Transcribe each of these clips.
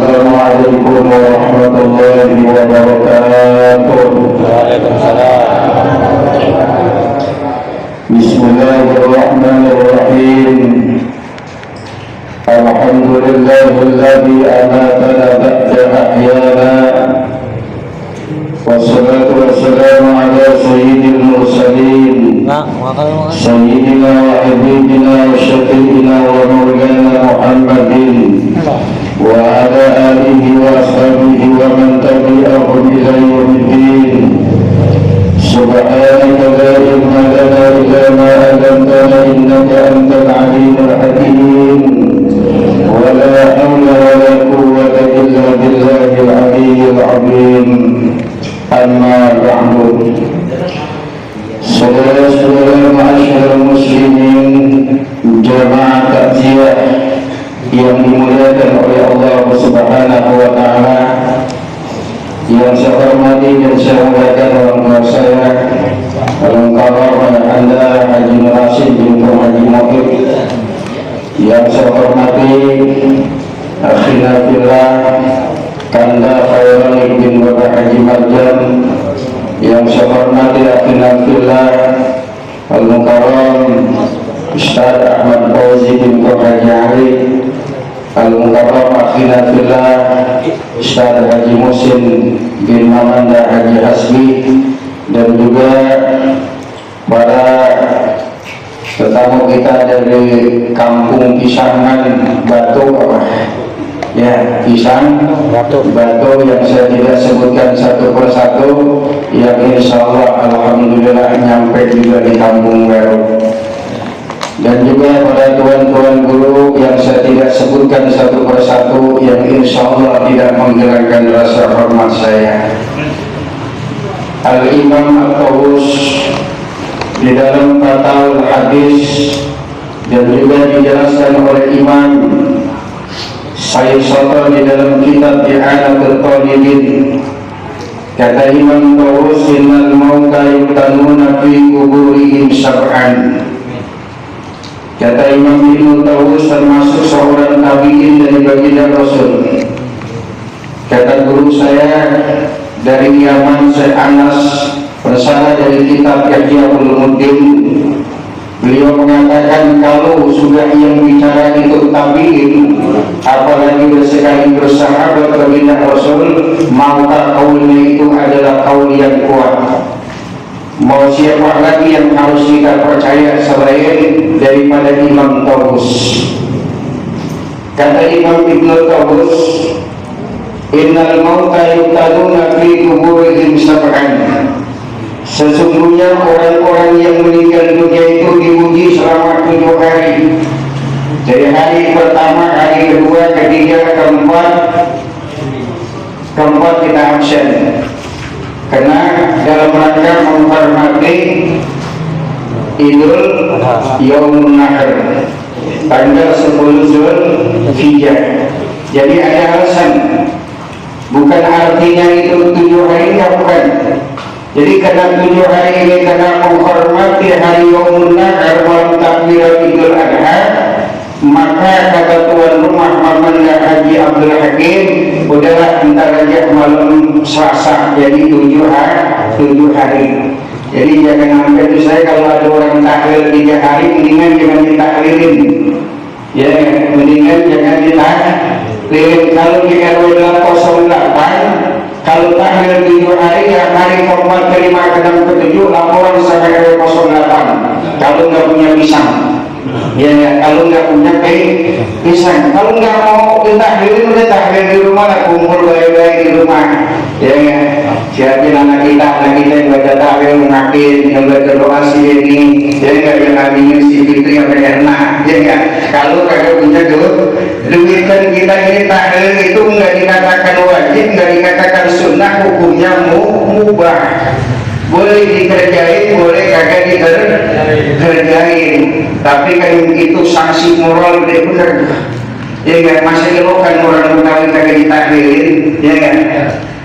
Assalamualaikum warahmatullahi wabarakatuh. Waalaikumsalam. Bismillahirrahmanirrahim. Alhamdulillahilladzi amatana ba'da ahyana. Wassalatu wassalamu ala sayyidil mursalin sayyidina wa habibina wa syafi'ina wa maulana Muhammadin wa ala alihi wa ashabihi wa man tabi'ahum ila yaumiddin. Subhanaka la ilma lana illa ma 'allamtana innaka antal alimul hakim. Wa la hawla wa la quwwata illa billahil aliyyil azim. Amma ba'du. Saudara-saudara ma'asyiral muslimin, jamaah takziah yang dimuliakan oleh Allah Subhanahu wa taala, yang saya hormati dan saya muliakan orang tua saya, Al-Mukarram Anda Haji Rasid bin Haji Muhib, yang saya hormati akhina fillah Kanda Khairul bin Bapak Haji Marjan, yang saya hormati akhina fillah Al-Mukarram Ustaz Ahmad Fauzi bin Haji Ali, Al-Mukarram akhina fillah Ustaz Haji Musin bin Mamanda Haji Hasbi, dan juga para tetamu kita dari kampung Pisangan Batu, ya, Pisang Batu yang saya tidak sebutkan satu persatu, yang insya Allah alhamdulillah nyampe juga di kampung baru. Dan juga pada tuan-tuan guru yang saya tidak sebutkan satu persatu, yang insya Allah tidak menghilangkan rasa hormat saya. Al-Imam Al-Tawus di dalam Fathul Hadis, dan juga dijelaskan oleh Imam Sayyid Soto di dalam kitab I'anatul Talibin. Kata Imam Tawus, innal mauta yuftanuna fi kuburihim sab'an. Kata Imam Ibnu Tawus, termasuk seorang tabi'in dari baginda Rasul. Kata guru saya dari Yaman, Syekh Anas, bersama dari kitab Ihya Ulumuddin, beliau mengatakan kalau sudah yang bicara itu tabi'in, apalagi sekali bersahabat baginda Rasul, maka kaulnya itu adalah kaul yang kuat. Mau siapa lagi yang harus kita percaya selain daripada Imam Tawus? Kata Imam Ibnu Tawus, innal mauta yuqtaluna fi kuburihim sab'an. Sesungguhnya orang-orang yang meninggal dunia itu diuji selama 7 hari. Dari hari pertama, hari kedua, ketiga, keempat kita absen. Karena dalam rangka menghormati Idul Yaumun Nahr, tanggal 10 Zulhijjah. Jadi ada alasan, bukan artinya itu 7 hari, bukan. Jadi karena 7 hari ini karena menghormati hari Yaumun Nahr wal takbirat Idul Adha, maka kata tuan rumah Mamanda Haji Abdul Hakim, udahlah entar aja malam Selasa, jadi 7 hari. Jadi jangan sampai itu, saya kalau ada orang tahlil 3 hari, mendingan jangan ditahlilin, ya, mendingan jangan ditahlilin. Kalau di RW 08, kalau tahlil 7 hari, ya hari keempat, kelima, keenam, ketujuh, laporan sampai RW 08. Kalau nggak punya pisang, ya, kalau nggak punya pisang, kalau nggak mau ditahlilin, udah tahlil di rumah lah, kumpul baik-baik di rumah, ya, siapin anak kita yang baca tahlil, ngakin, yang baca doa si ini, ya nggak, yang ngabinya si Fitri yang enak, ya nggak. Kalau kagak punya duit kan kita ini tahlil itu nggak dikatakan wajib, nggak dikatakan sunnah, hukumnya mubah. Boleh dikerjain, boleh kagak dikerjain, tapi kan itu sanksi moral dia bener. Ya enggak, masa lo kan orang Betawi kagak ditahlilin, ya enggak?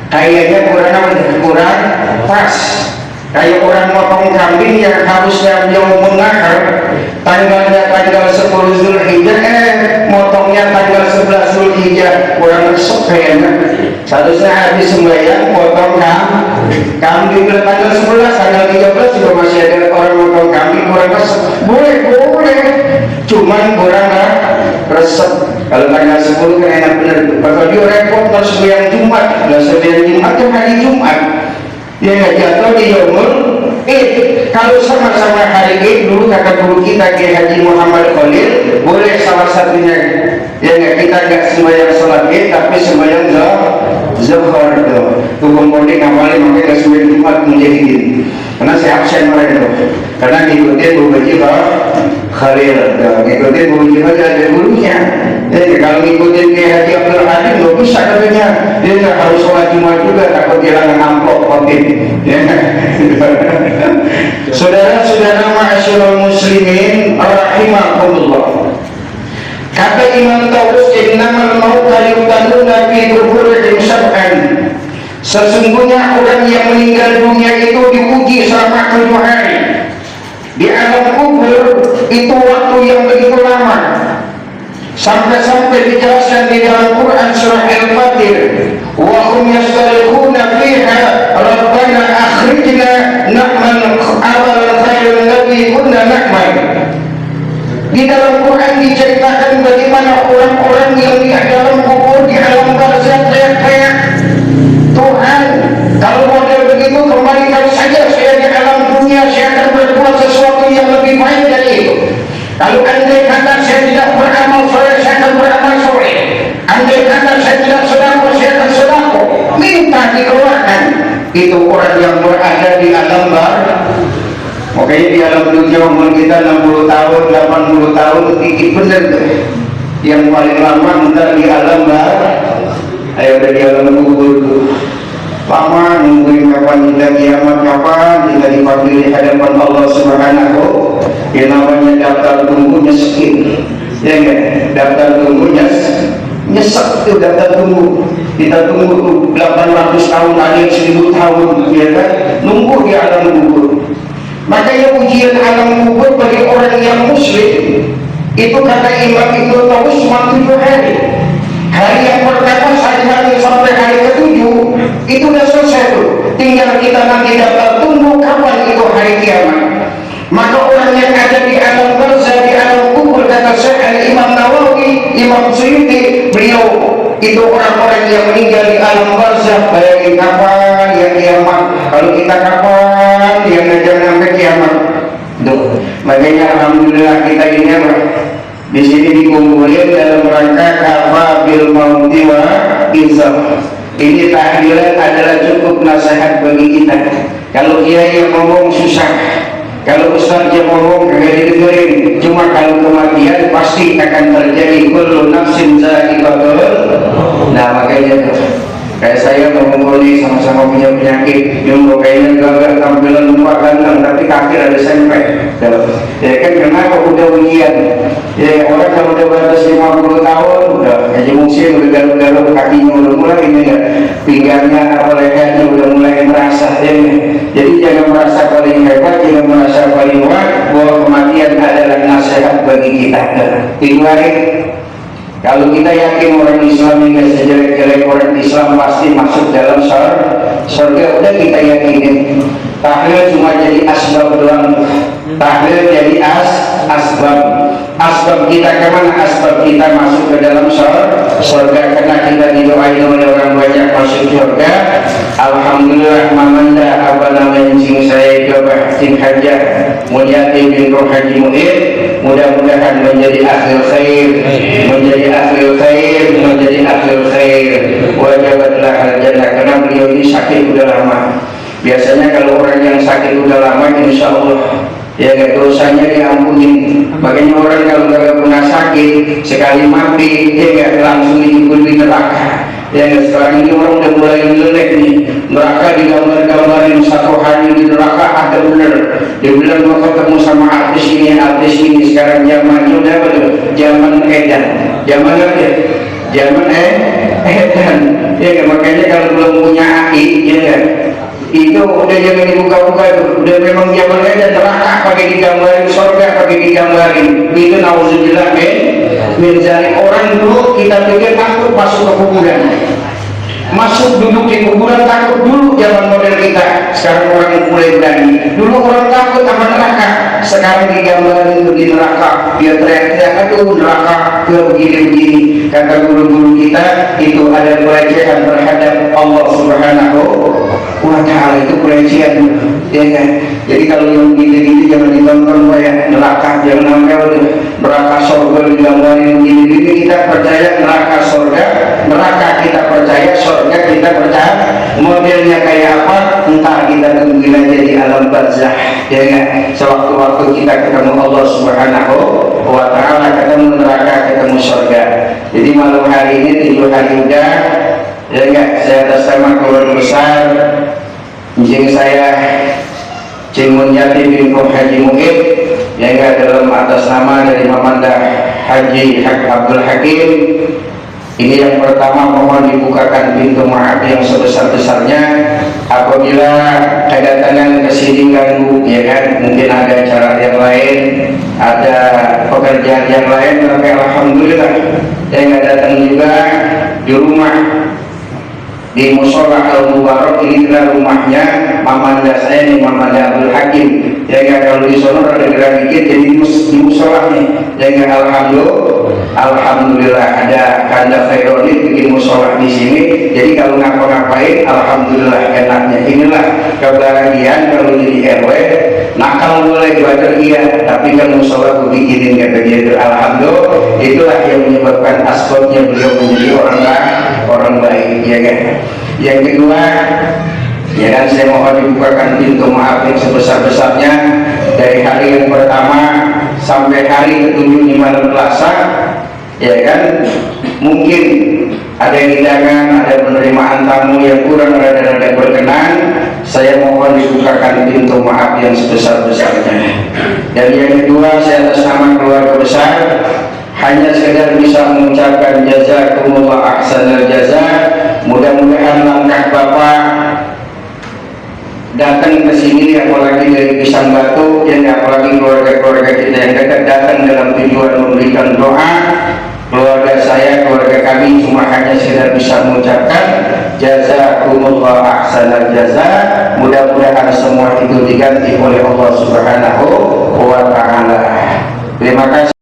Kayaknya kurang pas. Kayak orang motong kambing yang harusnya Yaumun Nahr, tanggal 10 Zulhijjah, motongnya tanggal 11 Zulhijjah, kurang resep kayaknya seharusnya habis sembahyang potong kambing tanggal 11, tanggal 13 juga masih ada orang potong kambing kurang resep. Boleh, cuman kurang resep. Kalau tanggal 10 kan enak bener. Kalau dia repot terus sembahyang Jumat, lah sembahyang Jumat kan hari Jumat. Dia nggak jatuh di Yaumul Id. Kalau sama-sama hari Id, dulu kata guru kita Kiai Haji Muhammad Khalil, boleh salah satunya ya nggak, kita nggak sembahyang sholat Id tapi sembahyang Zuhur tuh. Kemudian awalnya makanya sembahyang Jumat Mujahidin. Karena saya absen mereka karena ngikutin Bu Haji Khalil, ngikutin Bu Haji Khalil ada gurunya. Jadi kalau ngikutin Kiai Haji Abdul Halim nggak bisa katanya, dia nggak harus sholat Jumat juga, takut kehilangan amplop khotib. Ya. Saudara-saudara ma'asyiral muslimin rahimakumullah. Kata Imam Taus, innamal mauta yuqtaluna fi quburihim sab'an. Sesungguhnya orang yang meninggal dunia itu diuji selama 7 hari. Di alam kubur itu waktu yang begitu lama. Sampai-sampai dijelaskan di dalam Quran surah Al-Fatir, wa hum yastarikhuna fiha rabbana akhrijna na'mal amalan khairan ladzi kunna na'mal. Di dalam Quran diceritakan bagaimana orang-orang yang di dalam kubur di alam barzakh teriak-teriak, Tuhan, kalau model begitu kembalikan saja saya di alam dunia, saya akan berbuat sesuatu yang lebih baik dari itu. Kalau andai kata saya tidak beramal soleh, saya akan beramal soleh. Andai kata saya tidak sedekah, saya akan sedekah. Minta dikeluarkan. Itu orang yang berada di alam barzakh. Makanya di alam dunia umur kita 60 tahun, 80 tahun, dikit bener tuh. Yang paling lama ntar di alam barzakh. Ayo udah di alam kubur tuh. Lama nungguin kapan kita kiamat, kapan kita dipanggil di hadapan Allah Subhanahu. Yang namanya daftar tunggu nyesekin, ya enggak? Daftar tunggu nyesek tuh daftar tunggu. Kita tunggu tuh 800 tahun, ada 1000 tahun, ya kan? Nunggu di alam kubur. Makanya ujian alam kubur bagi orang yang muslim itu kata Imam Ibnu Taus cuma 7 hari. Hari yang pertama sampai hari ke-7 itu udah selesai tuh. Tinggal kita nanti daftar tunggu kapan itu hari kiamat. Maka orang yang ada di alam barzakh, di alam kubur, kata Syekh Imam Nawawi, Imam Suyuti, beliau itu orang-orang yang meninggal di alam barzakh. Bayangin kapan yang kiamat. Kalau kita kapan yang ngejar sampai kiamat. Tuh, makanya alhamdulillah kita ini apa? Di sini dikumpulin dalam rangka kafabil mauti wa izah. Ini tahlilan adalah cukup nasihat bagi kita. Kalau kiai yang ngomong susah, kalau ustaz yang ngomong kagak didengerin. Cuma kalau kematian pasti akan terjadi, kullu nafsin za'iqatul. Nah makanya tuh, kayak saya ngomong nih sama-sama punya penyakit, yang kayaknya gagal tampilan lupa ganteng tapi kaki ada sempet. Ya kan kenapa udah ujian? Ya orang kalau udah batas 50 tahun udah haji musim, udah garuk-garuk kakinya udah mulai ini ya, pinggangnya apa lehernya udah mulai merasa ini. Jadi jangan merasa paling hebat, jangan merasa paling kuat, bahwa kematian adalah nasihat bagi kita. Itu hari kalau kita yakin orang Islam ini sejelek-jelek orang Islam pasti masuk dalam surga, udah kita yakinin. Tahlil cuma jadi asbab doang. Tahlil jadi asbab. Asbab kita kemana? Asbab kita masuk ke dalam surga karena kita didoain oleh orang banyak masuk surga. Alhamdulillah mamanda apa namanya sing saya coba sing hajah mulyati bin roh haji mu'id. Mudah-mudahan menjadi akhir khair, menjadi akhir khair, menjadi akhir khair. Wajabatlah al-jannah karena beliau ini sakit udah lama. Biasanya kalau orang yang sakit udah lama, insya Allah ya gak dosanya diampuni. Makanya orang kalau gak pernah sakit sekali mati dia gak langsung dijubur di neraka. Ya sekarang ini orang udah mulai meleleh nih. Neraka digambar-gambarin satu hari di neraka ada bener. Dia bilang mau ketemu sama artis ini sekarang zamannya udah apa tuh? Zaman edan. Zaman apa ya? Zaman edan. Ya makanya kalau belum punya aki ya kan? Itu udah jangan dibuka-buka itu. Udah memang zaman edan, neraka pakai digambarin, surga pakai digambarin. Itu nauzubillah Misalnya orang dulu kita pikir takut masuk ke kuburan, masuk duduk di kuburan takut dulu zaman model kita. Sekarang orang mulai berani. Dulu orang takut apa neraka, sekarang digambarin di neraka, dia teriak-teriak, aduh neraka, dia begini-begini. Kata guru-guru kita itu ada pelecehan terhadap Allah Subhanahu wa Ta'ala, itu pelecehan, ya kan? Jadi kalau yang gini-gini jangan ditonton ya, neraka jangan sampai neraka surga digambarin gini-gini. Kita percaya neraka surga, neraka kita percaya, surga kita percaya. Modelnya kayak apa? Entah, kita tungguin aja di alam barzah, ya kan? Sewaktu-waktu kita ketemu Allah Subhanahu wa Ta'ala, ketemu neraka, ketemu surga. Jadi malam hari ini 7 hari udah, ya enggak, saya atas nama keluarga besar Njing saya Cing Munyati bin Haji Mu'id, ya enggak, dalam atas nama dari Mamanda Haji Abdul Hakim, ini yang pertama mohon dibukakan pintu maaf yang sebesar-besarnya. Apabila kedatangan kesini ganggu, ya kan, mungkin ada acara yang lain, ada pekerjaan yang lain, tapi alhamdulillah saya nggak datang juga di rumah, di musola Al Mubarak. Ini adalah rumahnya Mamanda saya nih, Mamanda Abdul Hakim, ya nggak, kalau di sono ada gerak dikit jadi di musola nih, ya nggak. Alhamdulillah ada Kanda Faironi bikin musola di sini. Jadi kalau ngapa-ngapain, alhamdulillah enaknya. Inilah kebahagiaan kalau jadi RW. Nakal boleh belajar iya, tapi kan musola gue bikinin kata dia itu. Alhamdulillah, itulah yang menyebabkan asbabnya beliau menjadi orang baik, ya kan. Yang kedua, ya kan, saya mohon dibukakan pintu maaf yang sebesar-besarnya dari hari yang pertama sampai hari ke-7 di malam Selasa, ya kan. Mungkin ada hidangan, ada penerimaan tamu yang kurang rada-rada berkenan, saya mohon dibukakan pintu maaf yang sebesar-besarnya. Dan yang kedua, saya atas nama keluarga besar hanya sekedar bisa mengucapkan jazakumullah ahsanal jaza. Mudah-mudahan langkah Bapak datang ke sini, apalagi dari Pisang Batu, yang apalagi keluarga-keluarga kita yang dekat datang dalam tujuan memberikan doa. Keluarga saya, keluarga kami cuma hanya sekedar bisa mengucapkan jazakumullah ahsanal jaza. Mudah-mudahan semua itu diganti oleh Allah Subhanahu wa Ta'ala. Terima kasih.